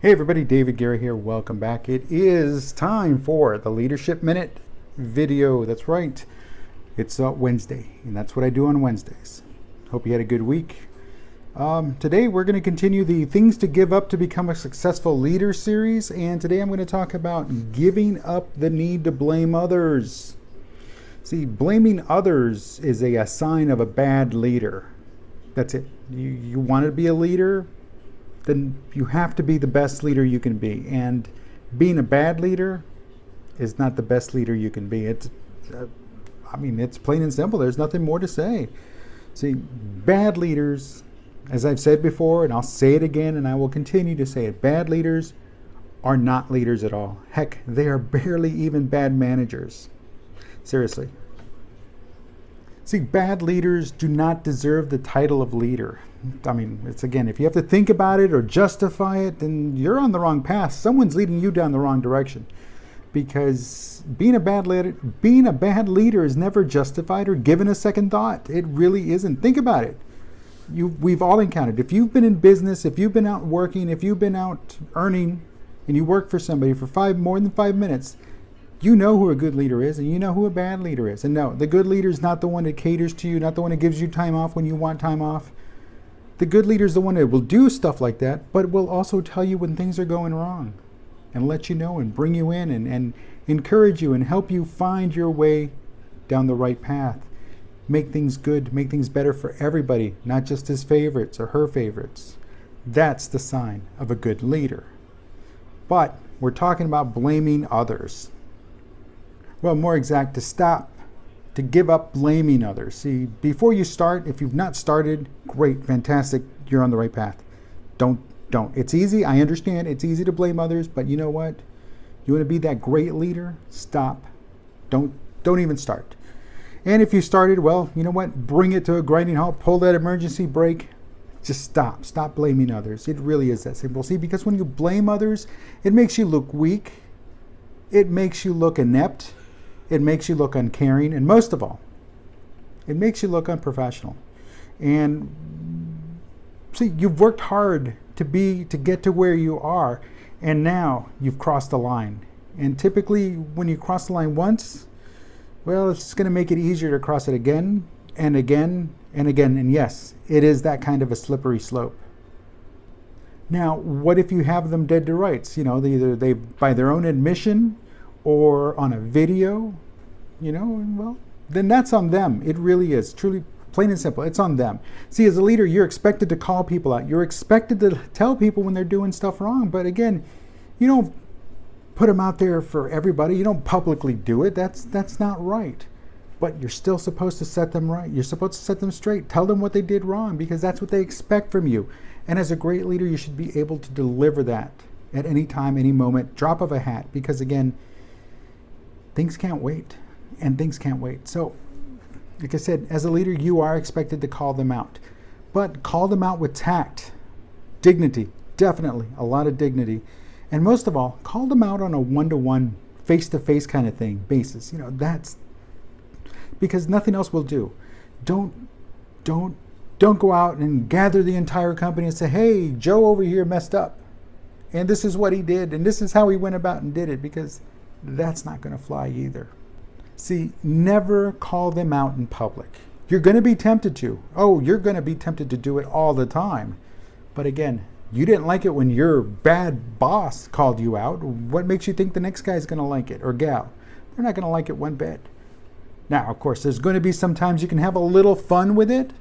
Hey everybody, David Guerra here. Welcome back. It is time for the Leadership Minute video. That's right. It's Wednesday, and that's what I do on Wednesdays. Hope you had a good week. Today we're going to continue the Things to Give Up to Become a Successful Leader series, and today I'm going to talk about giving up the need to blame others. See, blaming others is a sign of a bad leader. That's it. You want to be a leader? Then you have to be the best leader you can be. And being a bad leader is not the best leader you can be. It's plain and simple. There's nothing more to say. See, bad leaders, as I've said before, and I'll say it again, and I will continue to say it, bad leaders are not leaders at all. Heck, they are barely even bad managers. Seriously. See, bad leaders do not deserve the title of leader. It's again, if you have to think about it or justify it, then you're on the wrong path. Someone's leading you down the wrong direction. Because being a bad leader is never justified or given a second thought. It really isn't. Think about it. We've all encountered. If you've been in business, if you've been out working, if you've been out earning, and you work for somebody for more than 5 minutes, you know who a good leader is, and you know who a bad leader is. And no, the good leader is not the one that caters to you, not the one that gives you time off when you want time off. The good leader is the one that will do stuff like that, but will also tell you when things are going wrong and let you know and bring you in and encourage you and help you find your way down the right path. Make things good, make things better for everybody, not just his favorites or her favorites. That's the sign of a good leader. But we're talking about blaming others. Well, more exact, to give up blaming others. See, before you start, if you've not started, great, fantastic, you're on the right path. Don't. It's easy, I understand, it's easy to blame others, but you know what? You want to be that great leader? Stop. Don't even start. And if you started, well, you know what? Bring it to a grinding halt, pull that emergency brake, just stop. Stop blaming others. It really is that simple. See, because when you blame others, it makes you look weak, it makes you look inept, it makes you look uncaring, and most of all, it makes you look unprofessional. And see, you've worked hard to get to where you are, and now you've crossed the line. And typically, when you cross the line once, well, it's going to make it easier to cross it again and again and again. And yes, it is that kind of a slippery slope. Now, what if you have them dead to rights? Either they by their own admission or on a video, well, then that's on them. It really is, truly, plain and simple. It's on them. See, as a leader, you're expected to call people out. You're expected to tell people when they're doing stuff wrong. But again, you don't put them out there for everybody. You don't publicly do it. That's not right. But you're still supposed to set them right. You're supposed to set them straight. Tell them what they did wrong, because that's what they expect from you. And as a great leader, you should be able to deliver that at any time, any moment, drop of a hat. Because again, things can't wait, and things can't wait. So, like I said, as a leader, you are expected to call them out. But call them out with tact, dignity, definitely, a lot of dignity. And most of all, call them out on a one-to-one, face-to-face kind of thing, basis. That's because nothing else will do. Don't go out and gather the entire company and say, hey, Joe over here messed up, and this is what he did, and this is how he went about and did it, because that's not going to fly either. See, never call them out in public. You're going to be tempted to. Oh, you're going to be tempted to do it all the time. But again, you didn't like it when your bad boss called you out. What makes you think the next guy's going to like it, or gal? They're not going to like it one bit. Now, of course, there's going to be sometimes you can have a little fun with it,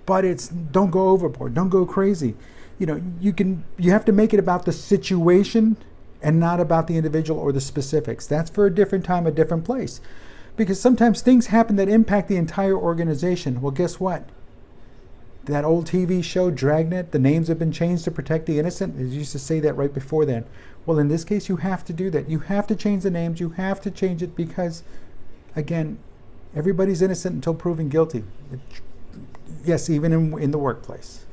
but don't go overboard. Don't go crazy. You have to make it about the situation and not about the individual or the specifics. That's for a different time, a different place. Because sometimes things happen that impact the entire organization. Well, guess what? That old TV show, Dragnet, the names have been changed to protect the innocent. They used to say that right before then. Well, in this case, you have to do that. You have to change the names. You have to change it because, again, everybody's innocent until proven guilty. Yes, even in the workplace.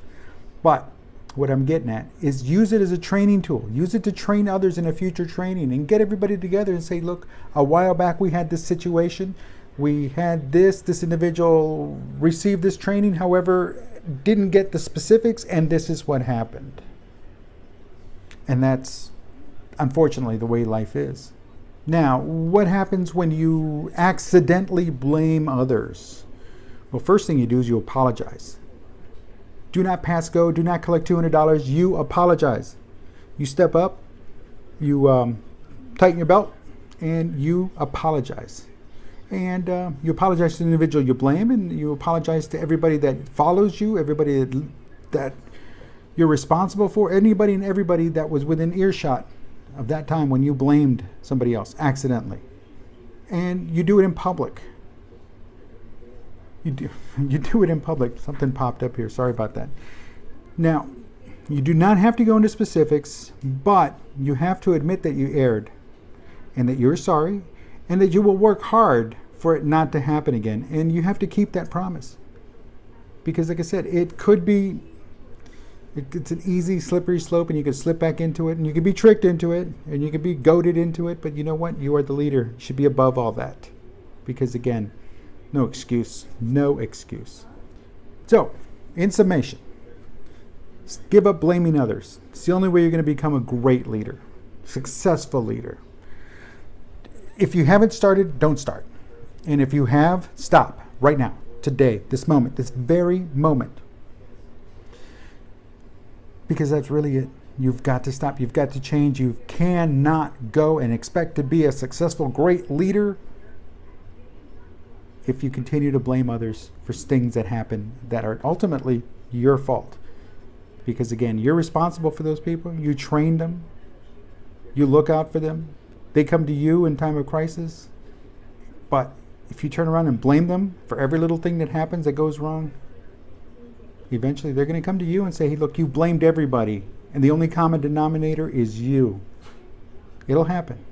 But what I'm getting at is use it as a training tool. Use it to train others in a future training, and get everybody together and say, look, a while back we had this situation. We had this individual received this training, however, didn't get the specifics, and this is what happened. And that's unfortunately the way life is. Now, what happens when you accidentally blame others? Well, first thing you do is you apologize. Do not pass go. Do not collect $200. You apologize. You step up. You tighten your belt, and you apologize. And you apologize to the individual you blame, and you apologize to everybody that follows you, everybody that you're responsible for, anybody and everybody that was within earshot of that time when you blamed somebody else accidentally. And you do it in public. You do it in public. Something popped up here. Sorry about that. Now, you do not have to go into specifics, but you have to admit that you erred and that you're sorry and that you will work hard for it not to happen again. And you have to keep that promise. Because like I said, it could be, it's an easy slippery slope, and you could slip back into it, and you could be tricked into it, and you could be goaded into it. But you know what? You are the leader. You should be above all that. Because again, no excuse. No excuse. So, in summation, give up blaming others. It's the only way you're going to become a great leader, successful leader. If you haven't started, don't start. And if you have, stop right now, today, this moment, this very moment. Because that's really it. You've got to stop. You've got to change. You cannot go and expect to be a successful, great leader if you continue to blame others for things that happen that are ultimately your fault. Because again, you're responsible for those people. You train them. You look out for them. They come to you in time of crisis. But if you turn around and blame them for every little thing that happens that goes wrong, eventually they're going to come to you and say, hey, look, you blamed everybody, and the only common denominator is you. It'll happen.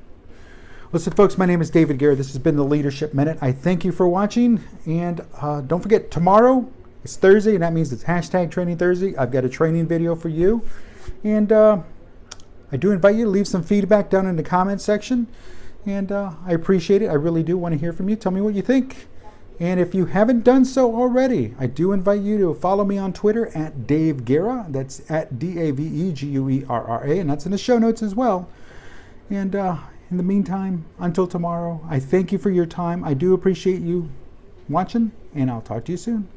Listen, folks, my name is David Guerra. This has been the Leadership Minute. I thank you for watching, and don't forget, tomorrow is Thursday, and that means it's #Training Thursday. I've got a training video for you, and I do invite you to leave some feedback down in the comments section, and I appreciate it. I really do want to hear from you. Tell me what you think. And if you haven't done so already, I do invite you to follow me on Twitter at Dave Guerra. That's at DaveGuerra, and that's in the show notes as well. And in the meantime, until tomorrow, I thank you for your time. I do appreciate you watching, and I'll talk to you soon.